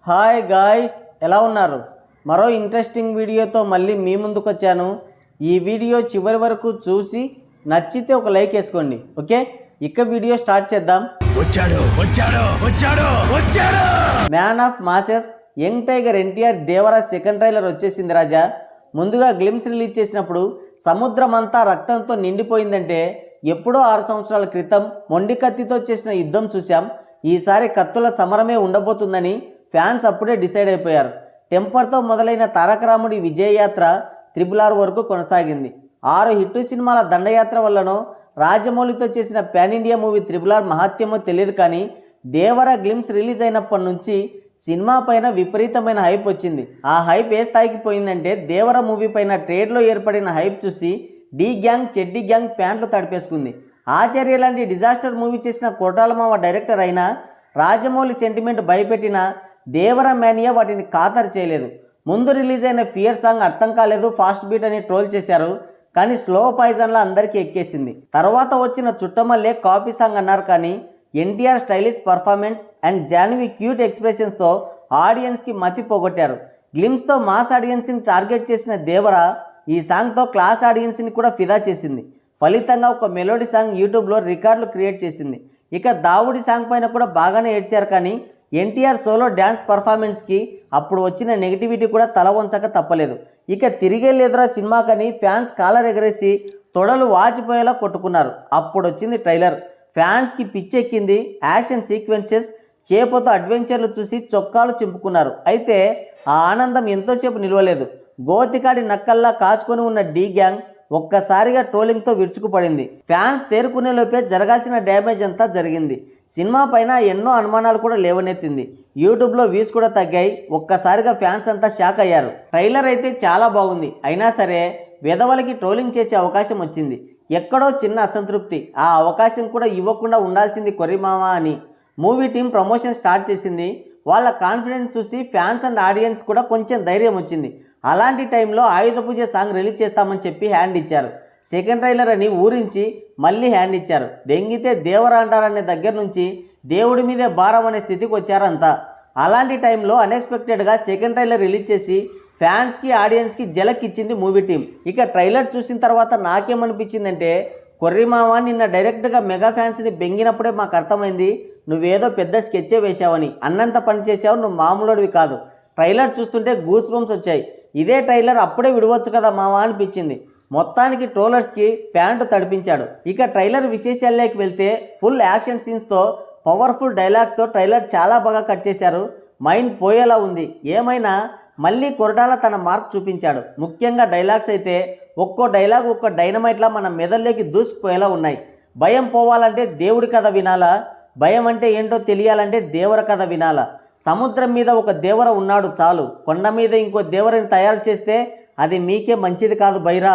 Hi guys, ఎలా ఉన్నారు? మరో ఇంట్రెస్టింగ్ వీడియోతో మళ్ళీ మీ ముందుకు వచ్చాను. ఈ వీడియో చివరి వరకు చూసి నచ్చితే ఒక లైక్ వేసుకోండి. ఓకే, ఇక వీడియో స్టార్ట్ చేద్దాం. Man of masses young tiger NTR Devara second trailer వచ్చేసింది రాజా. ముందుగా గ్లిమ్స్ రిలీజ్ చేసినప్పుడు సముద్రం అంతా రక్తంతో నిండిపోయిందంటే ఎప్పుడో 6 సంవత్సరాల క్రితం మొండి కత్తితో చేసిన యుద్ధం చూసాం. ఈసారి కత్తుల సమరమే ఉండబోతుందని ఫ్యాన్స్ అప్పుడే డిసైడ్ అయిపోయారు. టెంపర్తో మొదలైన తారక రాముడి విజయయాత్ర RRR వరకు కొనసాగింది. 6 హిట్ సినిమాల దండయాత్ర వల్లనో రాజమౌళితో చేసిన పాన్ ఇండియా మూవీ RRR మహత్యమో తెలియదు, కానీ దేవర గ్లిమ్స్ రిలీజ్ అయినప్పటి నుంచి సినిమా పైన విపరీతమైన హైప్ వచ్చింది. ఆ హైప్ ఏ స్థాయికి పోయిందంటే దేవర మూవీ పైన ట్రేడ్లో ఏర్పడిన హైప్ చూసి డి గ్యాంగ్ చెడ్డి గ్యాంగ్ ప్యాంట్లు తడిపేసుకుంది. ఆచార్య లాంటి డిజాస్టర్ మూవీ చేసిన కోటాలమావ డైరెక్టర్ అయినా రాజమౌళి సెంటిమెంట్ భయపెట్టిన దేవర మేనియా వాటిని ఖాతరు చేయలేదు. ముందు రిలీజ్ అయిన ఫియర్ సాంగ్ అర్థం కాలేదు, ఫాస్ట్ బీట్ అని ట్రోల్ చేశారు, కానీ స్లో పాయిజన్లా అందరికీ ఎక్కేసింది. తర్వాత వచ్చిన చుట్టమల్లే కాపీ సాంగ్ అన్నారు, కానీ NTR stylish performance and Janhvi cute ఎక్స్ప్రెషన్స్తో ఆడియన్స్కి మతి పోగొట్టారు. గ్లిమ్స్తో మాస్ ఆడియన్స్ని టార్గెట్ చేసిన దేవర ఈ సాంగ్తో క్లాస్ ఆడియన్స్ని కూడా ఫిదా చేసింది. ఫలితంగా ఒక మెలోడీ సాంగ్ యూట్యూబ్లో రికార్డులు క్రియేట్ చేసింది. ఇక దావుడి సాంగ్ పైన కూడా బాగానే ఏడ్చారు, కానీ ఎన్టీఆర్ సోలో డ్యాన్స్ పర్ఫార్మెన్స్కి అప్పుడు వచ్చిన నెగిటివిటీ కూడా తల వంచక తప్పలేదు. ఇక తిరిగే లేదురా సినిమాకని ఫ్యాన్స్ కాలర్ ఎగరేసి తొడలు వాచిపోయేలా కొట్టుకున్నారు. అప్పుడు వచ్చింది ట్రైలర్. ఫ్యాన్స్కి పిచ్చెక్కింది. యాక్షన్ సీక్వెన్సెస్, చేపతో అడ్వెంచర్లు చూసి చొక్కాలు చింపుకున్నారు. అయితే ఆ ఆనందం ఎంతోసేపు నిలవలేదు. గోతికాడి నక్కల్లా కాచుకొని ఉన్న డి గ్యాంగ్ ఒక్కసారిగా ట్రోలింగ్తో విరుచుకుపడింది. ఫ్యాన్స్ తేరుకునే లోపే జరగాల్సిన డ్యామేజ్ అంతా జరిగింది. సినిమా పైన ఎన్నో అనుమానాలు కూడా లేవనెత్తింది. యూట్యూబ్లో వ్యూస్ కూడా తగ్గాయి. ఒక్కసారిగా ఫ్యాన్స్ అంతా షాక్ అయ్యారు. ట్రైలర్ అయితే చాలా బాగుంది, అయినా సరే వెధవలకి ట్రోలింగ్ చేసే అవకాశం వచ్చింది. ఎక్కడో చిన్న అసంతృప్తి. ఆ అవకాశం కూడా ఇవ్వకుండా ఉండాల్సింది కొర్రిమామ అని మూవీ టీం ప్రమోషన్ స్టార్ట్ చేసింది. వాళ్ళ కాన్ఫిడెన్స్ చూసి ఫ్యాన్స్ అండ్ ఆడియన్స్ కూడా కొంచెం ధైర్యం వచ్చింది. అలాంటి టైంలో ఆయుధ పూజ సాంగ్ రిలీజ్ చేస్తామని చెప్పి హ్యాండ్ ఇచ్చారు. సెకండ్ ట్రైలర్ అని ఊరించి మళ్ళీ హ్యాండ్ ఇచ్చారు. దెంగితే దేవర అంటారనే దగ్గర నుంచి దేవుడి మీదే భారం అనే స్థితికి వచ్చారంతా. అలాంటి టైంలో అన్ఎక్స్పెక్టెడ్గా సెకండ్ ట్రైలర్ రిలీజ్ చేసి ఫ్యాన్స్కి ఆడియన్స్కి జలక్ ఇచ్చింది మూవీ టీం. ఇక ట్రైలర్ చూసిన తర్వాత నాకేమనిపించిందంటే, కొర్రిమామ నిన్న డైరెక్ట్గా మెగా ఫ్యాన్స్ని బెంగినప్పుడే మాకు అర్థమైంది నువ్వేదో పెద్ద స్కెచ్చే వేశావని. అన్నంత పని చేసావు, నువ్వు మామూలుడివి కాదు. ట్రైలర్ చూస్తుంటే గూస్ బంప్స్ వచ్చాయి. ఇదే ట్రైలర్ అప్పుడే విడవచ్చు కదా మావా అనిపించింది. మొత్తానికి ట్రోలర్స్కి ప్యాంటు తడిపించాడు. ఇక ట్రైలర్ విశేషాల్లోకి వెళ్తే ఫుల్ యాక్షన్ సీన్స్తో పవర్ఫుల్ డైలాగ్స్తో ట్రైలర్ చాలా బాగా కట్ చేశారు. మైండ్ పోయేలా ఉంది. ఏమైనా మళ్ళీ కొరటాల తన మార్క్ చూపించాడు. ముఖ్యంగా డైలాగ్స్ అయితే ఒక్కో డైలాగ్ ఒక్కో డైనమైట్లా మన మెదల్లోకి దూసుకుపోయేలా ఉన్నాయి. భయం పోవాలంటే దేవుడి కథ వినాలా, భయం అంటే ఏంటో తెలియాలంటే దేవర కథ వినాలా. సముద్రం మీద ఒక దేవర ఉన్నాడు చాలు, కొండ మీద ఇంకో దేవరని తయారు చేస్తే అది మీకే మంచిది కాదు బైరా.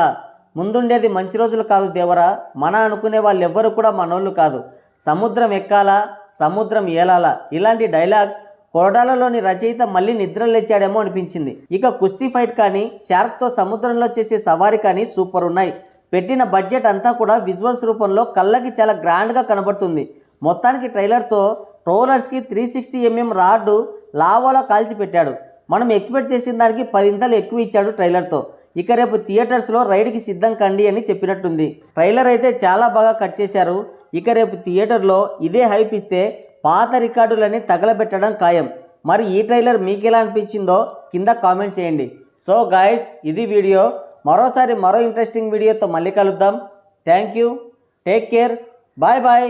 ముందుండేది మంచి రోజులు కాదు దేవరా. మన అనుకునే వాళ్ళు ఎవ్వరు కూడా మనోళ్ళు కాదు. సముద్రం ఎక్కాలా, సముద్రం ఏలాలా. ఇలాంటి డైలాగ్స్ కొరటాలలోని రచయిత మళ్ళీ నిద్ర లేచాడేమో అనిపించింది. ఇక కుస్తీ ఫైట్ కానీ, షార్క్తో సముద్రంలో చేసే సవారీ కానీ సూపర్ ఉన్నాయి. పెట్టిన బడ్జెట్ అంతా కూడా విజువల్స్ రూపంలో కళ్ళకి చాలా గ్రాండ్గా కనబడుతుంది. మొత్తానికి ట్రైలర్తో ట్రోలర్స్కి 360mm రాడ్డు లావాలో కాల్చి పెట్టాడు. మనం ఎక్స్పెక్ట్ చేసిన దానికి 10 ఎక్కువ ఇచ్చాడు ట్రైలర్తో. ఇక రేపు థియేటర్స్లో రైడ్కి సిద్ధం కండి అని చెప్పినట్టుంది. ట్రైలర్ అయితే చాలా బాగా కట్ చేశారు. ఇక రేపు థియేటర్లో ఇదే హైప్ ఇస్తే పాత రికార్డులని తగలబెట్టడం ఖాయం. మరి ఈ ట్రైలర్ మీకు ఎలా అనిపించిందో కింద కామెంట్ చేయండి. సో గాయస్, ఇది వీడియో. మరోసారి మరో ఇంట్రెస్టింగ్ వీడియోతో మళ్ళీ కలుద్దాం. Thank you, take care, bye bye.